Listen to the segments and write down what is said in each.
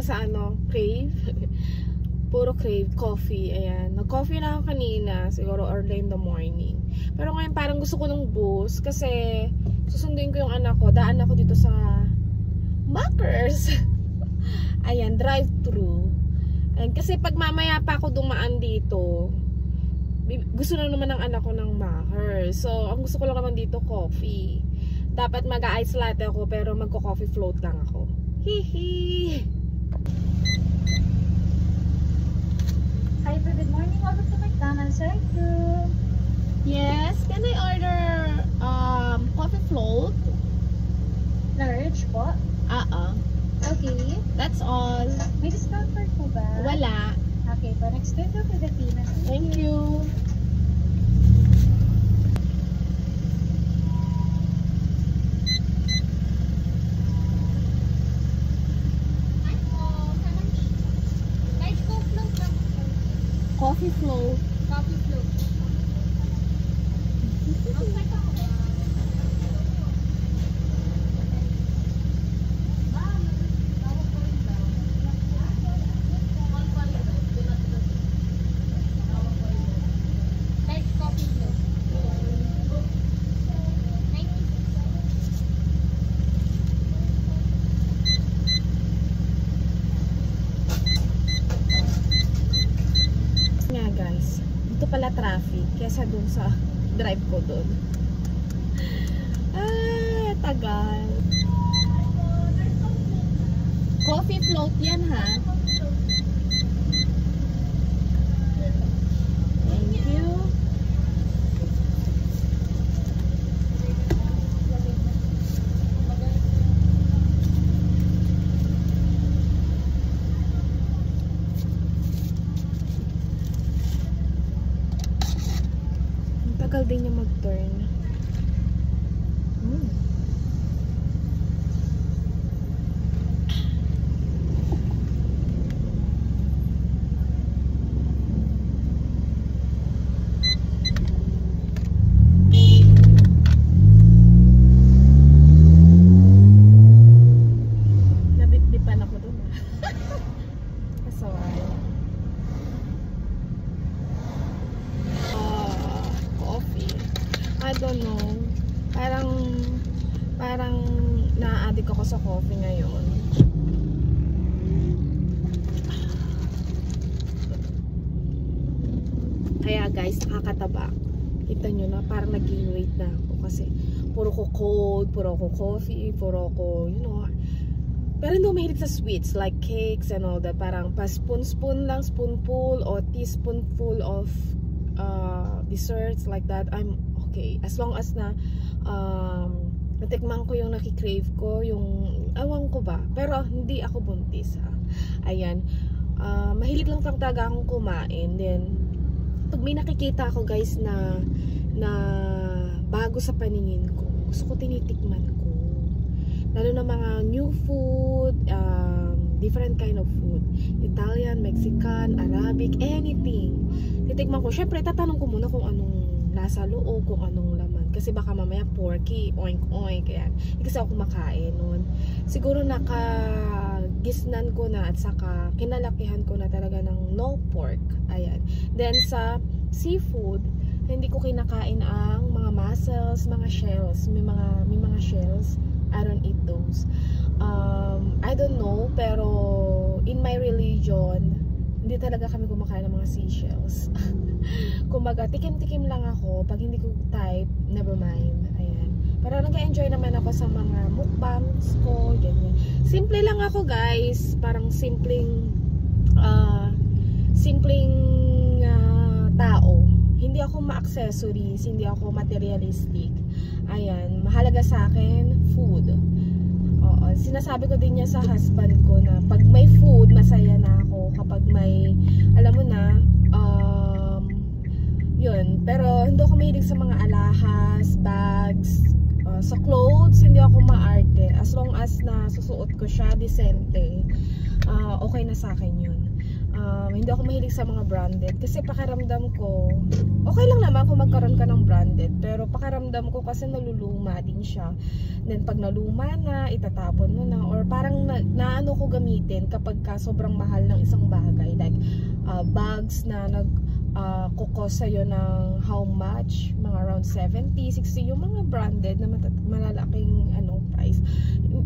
ako sa Crave. Puro Crave coffee. Ayan. Nag-coffee na ako kanina. Siguro early in the morning. Pero ngayon parang gusto ko ng boost. Kasi susunduin ko yung anak ko. Daan ako dito sa Makers. Ayan. Drive-thru. Ayan. Kasi pag mamaya pa ako dumaan dito, gusto na naman ng anak ko ng Makers. So, ang gusto ko lang naman dito coffee. Dapat mag-ice latte ako pero magko-coffee float lang ako. Hihi! Hi, good morning. Welcome to McDonald's. Yes, can I order coffee float? Large po. Okay. That's all. May discount card po ba? Wala. Okay po. Next time to Pilipinas. Thank you. Coffee float. Coffee float. Guys, dito pala traffic kesa dun sa drive ko dun. Ay, tagal. Coffee float yan, ha? Thank you. Tagal din niya mag-turn. Nabitbipan ako dun. Sorry. I don't know. Parang na-addict ako sa coffee ngayon. Kaya guys, nakakataba. Kita nyo na, parang nag-gain weight na ako kasi puro ko cold, puro ko coffee, puro ko, pero hindi ako mahilig sa sweets like cakes and all that. Parang pa spoon-spoon lang, spoonful o teaspoonful of desserts like that. I'm okay. As long as na natikman ko yung nakikrave ko, yung awan ko ba. Pero hindi ako buntis, ha. Ayan. Mahilig lang talaga akong kumain. Then, pag may nakikita ako guys na bago sa paningin ko, gusto ko tinitikman ko. Lalo na mga new food, different kind of food. Italian, Mexican, Arabic, anything. Titikman ko. Syempre, tatanong ko muna kung anong nasa loob, kung anong laman. Kasi baka mamaya porky, oink-oink. Kaya, hindi kasi ako kumakain nun. Siguro nakagisnan ko na at saka kinalakihan ko na talaga ng no pork. Ayan. Then sa seafood, hindi ko kinakain ang mga mussels, mga shells. May mga shells. I don't eat those. I don't know, pero in my religion, hindi talaga kami kumakain ng mga seashells. Kumbaga, tikim-tikim lang ako. Pag hindi ko type, never mind. Ayan. Pero nag-enjoy naman ako sa mga mukbangs ko, ganyan. Simple lang ako, guys. Parang simpleng tao. Hindi ako ma-accessories, hindi ako materialistic. Ayan. Mahalaga sa akin, food. Oo. Sinasabi ko din niya sa husband ko na pag may food, masaya na ako. Kapag may, alam mo na, yun. Pero hindi ako mahilig sa mga alahas, bags, sa clothes, hindi ako maarte. As long as na susuot ko siya, decente, okay na sa akin yun. Hindi ako mahilig sa mga branded kasi pakiramdam ko okay lang naman kung magkaroon ka ng branded, pero pakiramdam ko kasi naluluma din siya. Then pag naluma na, itatapon mo na, or parang naano ko gamitin kapag ka sobrang mahal ng isang bagay, like bags na kukos sa'yo ng how much, mga around 70, 60, yung mga branded na malalaking price,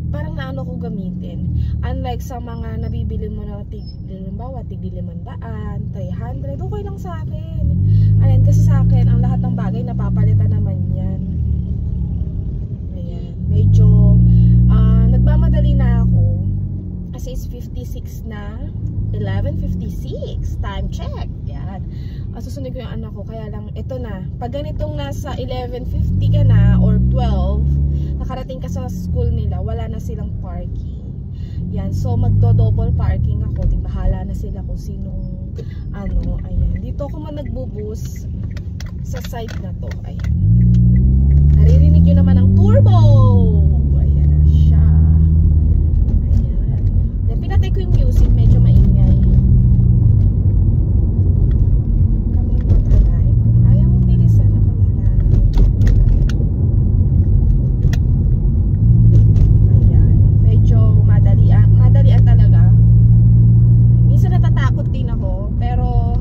parang naano ko gamitin. Unlike sa mga nabibili mo na halimbawa tig 500, 300, okay lang sa akin. Ayan, kasi sa akin ang lahat ng bagay napapalitan naman yan. Ayan, medyo nagmamadali na ako kasi it's 56 na, 11:56, time check. Yan, susunod ko yung anak ko, kaya lang ito na, pag ganitong nasa 11:50 ka na or 12, nakarating ka sa school nila, wala na silang parking. Yan, so magdo-double parking ako. Di bahala na sila kung sinong ayan. Dito ako man nagbubus sa site na to. Ayan. Naririnig nyo naman ang turbo. Ayan na siya. Ayan. Then pinatay ko yung music, medyo maingay. Come on, motorlight. Ayaw mo bilisan ako na lang. Madalian talaga. Minsan natatakot din ako, pero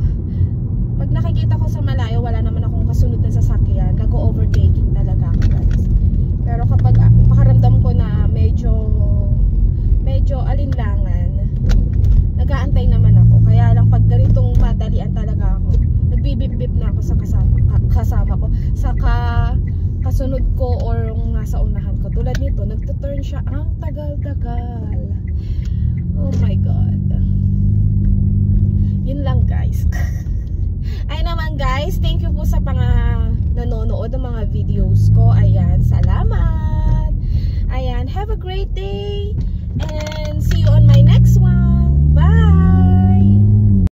pag nakikita ko sa malayo, wala naman akong kasunod na sasakyan, nag-overtaking talaga ako, guys. Pero kapag pakaramdam ko na medyo alinlangan, nag-aantay naman ako. Kaya lang pag ganitong madalian talaga ako, nagbibip-bip na ako sa kasama ko, sa kasunod ko or nasa unahan ko. Tulad nito, nagtuturn siya ang tagal-tagal. Oh my God. Yun lang, guys. Ay naman, guys, thank you po sa nanonood ng mga videos ko. Ayan, salamat. Ayan, have a great day.